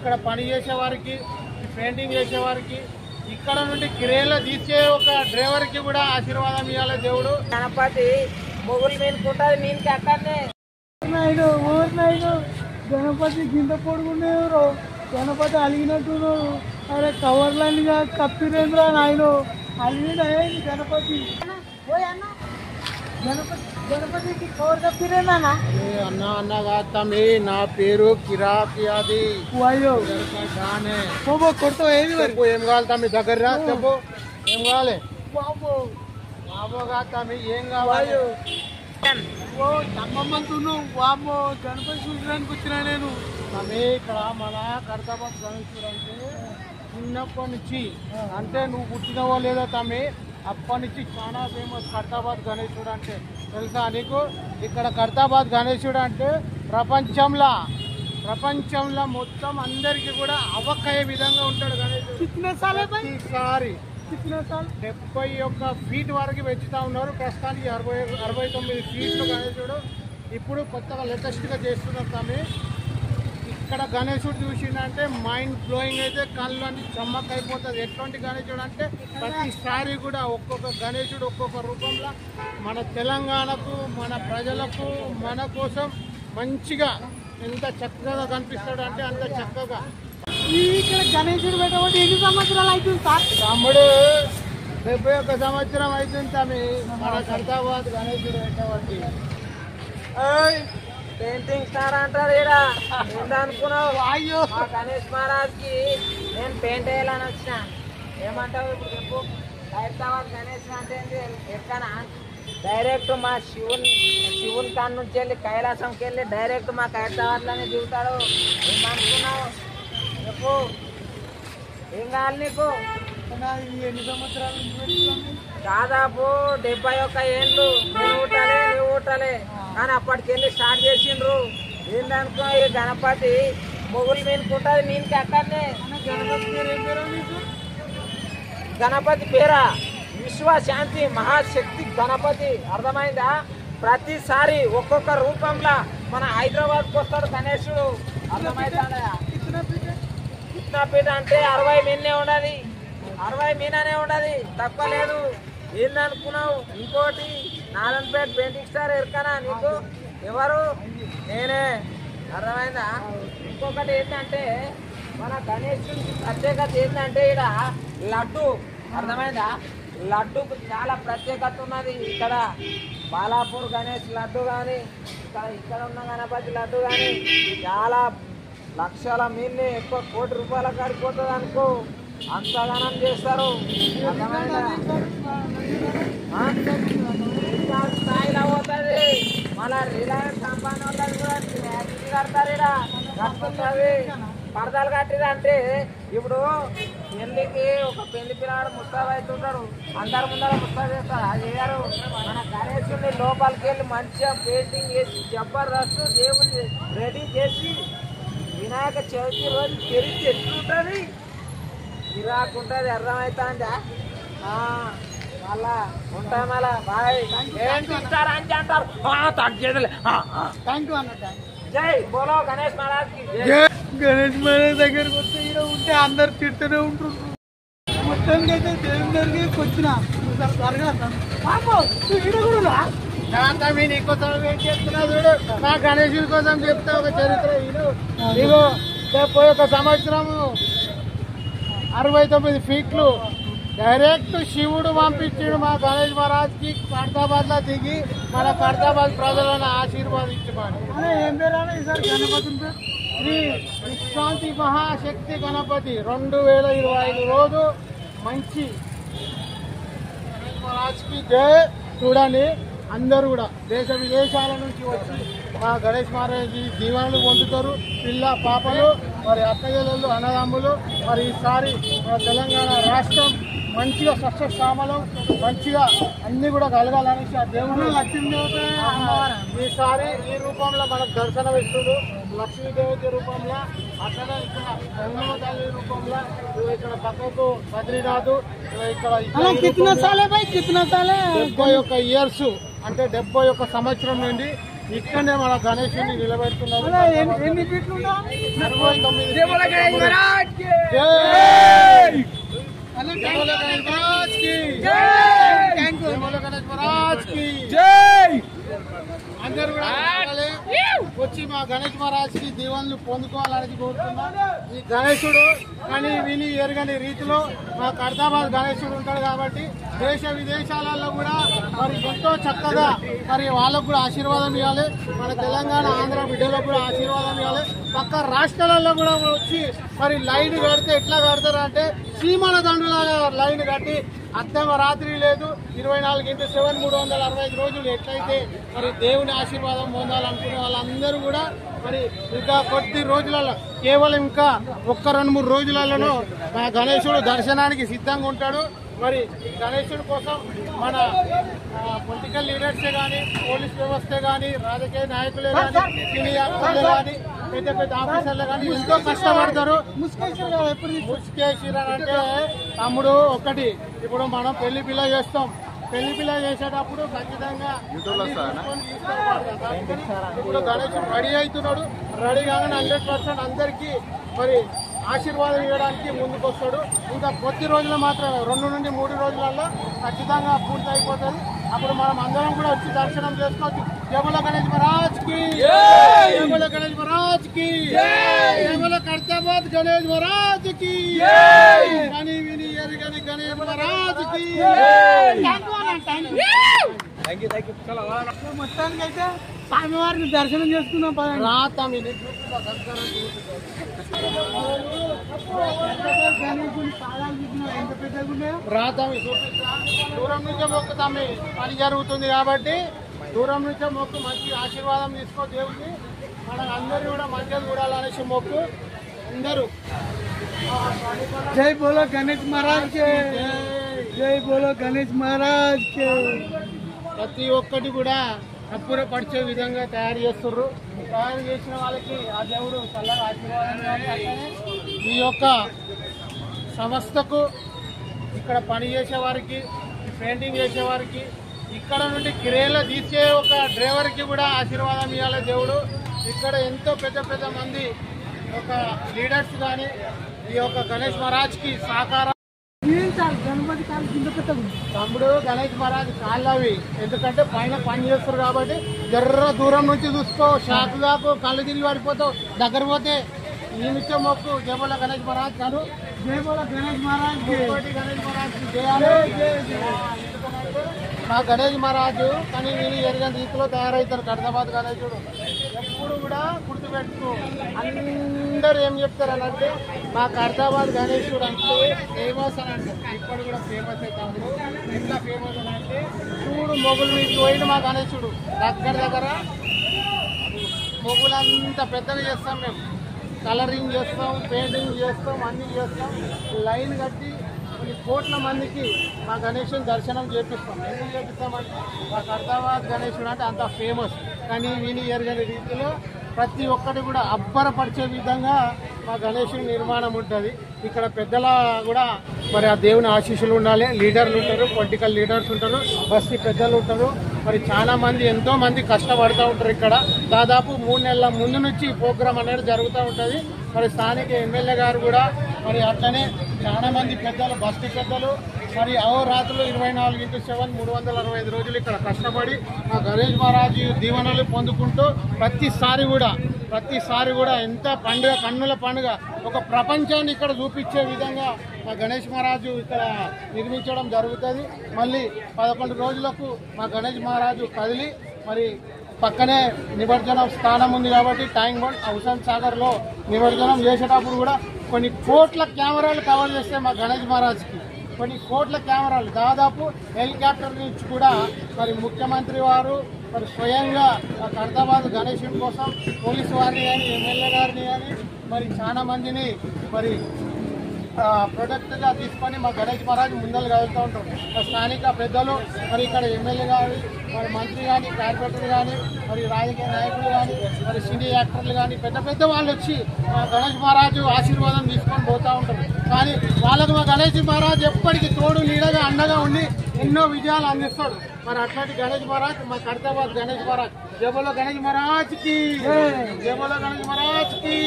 ఇక్కడ పని చేసే వారికి, పెయింటింగ్ చేసే వారికి, ఇక్కడ నుండి కిరేలో తీసే ఒక డ్రైవర్ కి కూడా ఆశీర్వాదం ఇవ్వాలి దేవుడు. గణపతి మొగులు మీనుకుంటది మీనికి అక్కడనే గణపతి గింత పొడుగుండేవారు, గణపతి అలిగినట్టు. అరే కవర్లన్నీ కప్పిరేంద్రా నాయన అలిగిన గణపతి. గణపతికి కవర్ కప్పిరేనా అన్నా అన్నగా తమ్మి, నా పేరు కిరాకియాది. కొడతావు ఏది చెప్పు, ఏం కావాలి తమ్మి? దగ్గర రా, చెప్పు ఏం కావాలి? బాబోగా తమ్మి, ఏం కావాలి? తమ్మమ్మంటున్నావు వామో, గణపతి చూడడానికి వచ్చినా నేను. తమ్మి, ఇక్కడ మన కర్తాబాద్ గణేశుడు అంటే చిన్నప్పటి నుంచి, అంటే నువ్వు పుట్టినవో లేదో తమ్మి, అప్పటి నుంచి చాలా ఫేమస్ కర్తాబాద్ గణేశుడు అంటే. తెలుసా నీకు? ఇక్కడ కర్తాబాద్ గణేశుడు అంటే ప్రపంచంలో మొత్తం అందరికి కూడా అవక్కయ్యే విధంగా ఉంటాడు గణేశుడు. ఈసారి 71 ఫీట్ వరకు పెంచుతా ఉన్నారు. ప్రస్తుతానికి 69 ఫీట్లు గణేశుడు. ఇప్పుడు కొత్తగా లేటెస్ట్గా చేస్తున్నారు తమ్మి. ఇక్కడ గణేశుడు చూసిందంటే మైండ్ బ్లోయింగ్ అయితే, కళ్ళు అన్ని చమ్మక్ అయిపోతుంది. ఎటువంటి గణేశుడు అంటే ప్రతిసారి కూడా ఒక్కొక్క గణేశుడు ఒక్కొక్క రూపంలో మన తెలంగాణకు, మన ప్రజలకు, మన కోసం మంచిగా ఎంత చక్కగా కనిపిస్తాడు అంటే అంత చక్కగా. ఇక్కడ గణేశుడు పెట్టబట్టి ఎన్ని సంవత్సరాలు అవుతుంది సార్? తమ్ముడు 71 సంవత్సరం అవుతుంది తమ్మి మన కర్తాబాద్ గణేశుడు పెట్టబట్టి. పెయింటింగ్ స్టార్ అంటారు ఇక్కడ. ఏందనుకున్నావు? అయ్యో, మా గణేష్ మహారాజ్ కి నేను పెయింట్ వేయాలని వచ్చిన. ఏమంటావు ఇప్పుడు చెప్పు? హైదరాబాద్ గణేష్ అంటే ఎక్కనా డైరెక్ట్ మా శివుని కాడ నుంచి వెళ్ళి కైలాసంకి వెళ్ళి డైరెక్ట్ మా హైదరాబాద్ లోనే దిగుతాడు. ఏమనుకున్నావు చెప్పు? ఏం కావాలి నీకు? ఎన్ని సంవత్సరాల నుంచి పెట్టుకున్నాను? దాదాపు 71 ఏళ్ళు. నువ్వు ఊటలే కానీ అప్పటికెళ్ళి స్టార్ట్ చేసిండ్రు. ఏందనుకో, ఈ గణపతి మొగులు మీనుకుంటది మీనికి అక్కడనే. గణపతి పేరు ఏం పేరు నీకు? గణపతి పేరా విశ్వశాంతి మహాశక్తి గణపతి. అర్థమైందా? ప్రతిసారి ఒక్కొక్క రూపంలో మన హైదరాబాద్కి వస్తాడు గణేశుడు. అర్థమైందా? కృష్ణపీఠ అంటే 60 మీనే ఉండదు, 60 మీననే ఉండదు, తక్కువ లేదు. ఏందనుకున్నావు? ఇంకోటి నారాయణపేట పెయింటింగ్ స్టార్ ఎరకనా నీకు? ఎవరు? నేనే. అర్థమైందా? ఇంకొకటి ఏంటంటే మన గణేశుడికి ప్రత్యేకత ఏంటంటే ఇక్కడ లడ్డు. అర్థమైందా? లడ్డుకు చాలా ప్రత్యేకత ఉన్నది. ఇక్కడ బాలాపూర్ గణేష్ లడ్డు కానీ, ఇక్కడ ఉన్న గణపతి లడ్డు కానీ చాలా లక్షల మీన్ని, ఎక్కువ కోటి రూపాయల కాడిపోతుంది అనుకో. అంతగానం చేస్తారు. అర్థమైందా? స్థాయిలో పోతుంది. మళ్ళా రిలయన్స్ కంపెనీ వాళ్ళని కూడా కడతారు. ఇక్కడ కట్టుకుంటుంది. పరదాలు కట్టిరంటే ఇప్పుడు పెళ్లికి ఒక పెళ్లి పిల్లవాడు ముస్తాబు అవుతుంటాడు, అందరి ముందర ముస్తాబు చేస్తారు. అది చేయరు. మన గణేశుడిని లోపలికి వెళ్ళి మంచిగా పెయింటింగ్ వేసి జబర్దస్త్ దేవుడిని రెడీ చేసి వినాయక చవితి రోజు తెరిచి ఎట్లుంటుంది, ఇరాకుంటుంది. అర్థమవుతుందా? మళ్ళా ఉంటా. మళ్ళా బాయ్. ఏంటిస్తారు అంటే అంటారు. థ్యాంక్ యూ అన్న. జై బోలో గణేష్ మహారాజ్ కి. గణేష్ మహారాజ్ దగ్గరికి వస్తే ఇక్కడ ఉంటే అందరు తిడుతూనే ఉంటుండ్రు. మొత్తానికి అయితే దేవుని దగ్గరికి వచ్చిన నీకోసం వెయిట్ చేస్తున్నా చూడు. నా గణేశుడి కోసం చెప్తా ఒక చరిత్ర. ఇగో 71 సంవత్సరము 69 ఫీట్లు డైరెక్ట్ శివుడు పంపించాడు మా గణేష్ మహారాజ్ కి. కర్తాబాద్ లో దిగి మన కర్తాబాద్ ప్రజలను ఆశీర్వాదించమని. ఏం పేరు ఈసారి గణపతి పేరు? శ్రీ విశ్రాంతి మహాశక్తి గణపతి 2025 రోజు మంచి గణేష్ మహారాజ్ కి జై. చూడండి, అందరూ కూడా దేశ విదేశాల నుంచి వచ్చి మా గణేష్ మహారాజ్ దీవెనలు పొందుతారు. పిల్ల పాపలు, మరి అక్కయ్యలు, అన్నదమ్ములు. మరి ఈసారి మన తెలంగాణ రాష్ట్రం మంచిగా సస్యశ్యామలం, మంచిగా అన్ని కూడా కలగాలనేసి ఆ దేవుడు ఈసారి ఈ రూపంలో మనకు దర్శనం ఇస్తుంది. లక్ష్మీదేవి రూపంలో, అక్కడ ఇక్కడ గంగమ్మ తల్లి రూపంలో, ఇక్కడ పక్కకు బద్రీనాథ్, ఇక్కడ 71 ఇయర్స్ అంటే 71 సంవత్సరం నుండి ఇక్కడనే మన గణేశుని నిలబెడుతున్నారు. ఎన్ని ఫీట్లు ఉన్నా? 69. జై బోలో గణేష్ మహారాజ్ కి జై. అందరూ కూడా వచ్చి మా గణేష్ మహారాజ్ కి దీవెనలు పొందుకోవాలని కోరుతున్నా. ఈ గణేశుడు కానీ విని ఎరగని రీతిలో మా ఖైరతాబాద్ గణేశుడు ఉంటాడు కాబట్టి దేశ విదేశాలలో కూడా మరి ఎంతో చక్కగా మరి వాళ్ళకు కూడా ఆశీర్వాదం ఇవ్వాలి. మన తెలంగాణ ఆంధ్ర బిడ్డలకు కూడా ఆశీర్వాదం ఇవ్వాలి. పక్క రాష్ట్రాలలో కూడా వచ్చి మరి లైన్ కడితే ఎట్లా కడతారు అంటే సీమల దండులాగా లైన్ కట్టి అర్ధమ రాత్రి లేదు 24x7 365 రోజులు ఎట్లయితే మరి దేవుని ఆశీర్వాదం పొందాలనుకునే వాళ్ళందరూ కూడా మరి ఇంకా కొద్ది రోజులలో కేవలం ఇంకా 1-2-3 రోజులలో మా గణేశుడు దర్శనానికి సిద్ధంగా ఉంటాడు. మరి గణేశుడి కోసం మన పొలిటికల్ లీడర్సే కానీ పోలీస్ వ్యవస్థే కానీ రాజకీయ నాయకులే కానీ సినీ యాక్టర్లే కానీ పెద్ద పెద్ద ఆఫీసర్లే కానీ ఎంతో కష్టపడతారు. ముసుకేసిరా అంటే తమ్ముడు ఒకటి ఇప్పుడు మనం పెళ్లి పిల్ల చేస్తాం. పెళ్లి పిల్ల చేసేటప్పుడు ఖచ్చితంగా ఇప్పుడు గణేశుడు రెడీ అవుతున్నాడు. రెడీ కాగానే 100% అందరికీ మరి ఆశీర్వాదం ఇవ్వడానికి ముందుకు వస్తాడు. ఇంకా కొద్ది రోజులు మాత్రమే 2 నుండి 3 రోజులలో ఖచ్చితంగా పూర్తి అయిపోతుంది. అప్పుడు మనం అందరం కూడా వచ్చి దర్శనం చేసుకోవచ్చు. జై బోలో గణేష్ మహారాజ్ కి జై బోలో గణేష్ మహారాజ్ కి జై బోలో ఖైరతాబాద్ గణేష్ మహారాజ్ కి కానీ విని ఎరగని గణేష్ మహారాజ్ కి మొత్తానికి అయితే స్వామివారిని దర్శనం చేసుకున్నాం. గణేశుని పాదాలు చూసినా ఎంత పెద్దగా ఉన్నాయో. రాతమి చూపిస్తా. దూరం నుంచే మొక్కుతామి పని జరుగుతుంది కాబట్టి దూరం నుంచే మొక్కు మంచి ఆశీర్వాదం తీసుకో దేవుడిని. మనం అందరూ కూడా మంచిగా చూడాలనేసి మొక్కు అందరూ. జై బోలో గణేష్ మహారాజ్ కే జై బోలో గణేష్ మహారాజ్ కే. ప్రతి ఒక్కటి కూడా అప్పురపరిచే విధంగా తయారు చేస్తుర్రు. తయారు చేసిన వాళ్ళకి ఆ దేవుడు చల్లగా ఆశీర్వాదం ఇవ్వాలి. ఈ యొక్క సంస్థకు ఇక్కడ పని చేసేవారికి పెయింటింగ్ చేసేవారికి ఇక్కడ నుండి కిరేలో తీసే ఒక డ్రైవర్కి కూడా ఆశీర్వాదం ఇవ్వాలి దేవుడు. ఇక్కడ ఎంతో పెద్ద పెద్ద మంది ఒక లీడర్స్ కానీ ఈ యొక్క గణేష్ మహారాజ్కి సహకారం. గణపతి కాలు కింద పెట్టదు తమ్ముడు గణేష్ మహారాజ్ కాళ్ళు అవి ఎందుకంటే పైన పని చేస్తారు కాబట్టి జర్ర దూరం నుంచి చూసుకో షాకు కాకు కళ్ళు తిరిగి పడిపోతావు. దగ్గర పోతే ఈ నిత్యం మొక్కు జై బోలో గణేష్ మహారాజ్ కాదు. జై బోలో గణేష్ మహారాజ్ గణేష్ మహారాజ్ చేయాలి. మా గణేష్ మహారాజు కానీ నేను ఎరగని రీతిలో తయారవుతారు. ఖైరతాబాద్ గణేశుడు ఎప్పుడు కూడా గుర్తుపెట్టుకో. అందరూ ఏం చెప్తారు అనంటే మా ఖైరతాబాద్ గణేశుడు అంటే ఫేమస్ అని అంటారు. ఇప్పుడు కూడా ఫేమస్ అవుతాము. ఎట్లా ఫేమస్ అని అంటే చూడు మొగులు మీకు పోయిన మా గణేశుడు దగ్గర మొగులంతా పెద్దగా చేస్తాం మేము. కలరింగ్ చేస్తాం, పెయింటింగ్ చేస్తాం, అన్నీ చేస్తాం. లైన్ కట్టి కొన్ని కోట్ల మందికి మా గణేశుని దర్శనం చేపిస్తాం. ఎందుకు చేపిస్తామంటే మా ఖైరతాబాద్ గణేశుడు అంటే అంత ఫేమస్. కానీ విని ఎరగని రీతిలో ప్రతి ఒక్కటి కూడా అబ్బరపరిచే విధంగా మా గణేశుని నిర్మాణం ఉంటుంది. ఇక్కడ పెద్దల కూడా మరి ఆ దేవుని ఆశీస్సులు ఉండాలి. లీడర్లు ఉంటారు, పొలిటికల్ లీడర్స్ ఉంటారు, బస్తీ పెద్దలు ఉంటారు. మరి చాలా మంది ఎంతో మంది కష్టపడుతూ ఉంటారు. ఇక్కడ దాదాపు 3 నెలల ముందు నుంచి ప్రోగ్రాం అనేది జరుగుతూ ఉంటుంది. మరి స్థానిక ఎమ్మెల్యే గారు కూడా మరి అట్లనే చాలా మంది పెద్దలు బస్తీ పెద్దలు మరి అహోరాత్రులు 24x7 365 రోజులు ఇక్కడ కష్టపడి మా గణేష్ మహారాజు దీవెనలు పొందుకుంటూ ప్రతిసారి కూడా ఎంత పండుగ కన్నుల పండుగ ఒక ప్రపంచాన్ని ఇక్కడ చూపించే విధంగా మా గణేష్ మహారాజు ఇక్కడ నిర్మించడం జరుగుతుంది. మళ్ళీ 11 రోజులకు మా గణేష్ మహారాజు కదిలి మరి పక్కనే నిమజ్జనం స్థానం ఉంది కాబట్టి ట్యాంక్ బండ్ హుస్సేన్ సాగర్లో నిమజ్జనం చేసేటప్పుడు కూడా కొన్ని కోట్ల కెమెరాలు కవర్ చేస్తే మా గణేష్ మహారాజ్కి కొన్ని కోట్ల కెమెరాలు దాదాపు హెలికాప్టర్ నుంచి కూడా మరి ముఖ్యమంత్రి వారు మరి స్వయంగా ఖైరతాబాద్ గణేశుడి కోసం పోలీసు వారిని కానీ ఎమ్మెల్యే గారిని కానీ మరి చాలా మందిని మరి ప్రొడక్ట్ గా తీసుకొని మా గణేష్ మహారాజ్ ముందలు కదులుతూ ఉంటాం. స్థానిక పెద్దలు మరి ఇక్కడ ఎమ్మెల్యే కానీ మరి మంత్రి కానీ కార్పొరేటర్ కానీ మరి రాజకీయ నాయకులు కానీ మరి సినీ యాక్టర్లు కానీ పెద్ద పెద్ద వాళ్ళు వచ్చి మా గణేష్ మహారాజు ఆశీర్వాదం తీసుకొని పోతూ ఉంటారు. కానీ వాళ్ళకు మా గణేష్ మహారాజ్ ఎప్పటికీ తోడు నీడగా అండగా ఉండి ఎన్నో విజయాలు అందిస్తాడు. మరి అట్లాంటి గణేష్ మహారాజ్ మా ఖైరతాబాద్ గణేష్ మహారాజ్. జై బోలో గణేష్ మహారాజ్ కి, జై బోలో గణేష్ మహారాజ్ కి.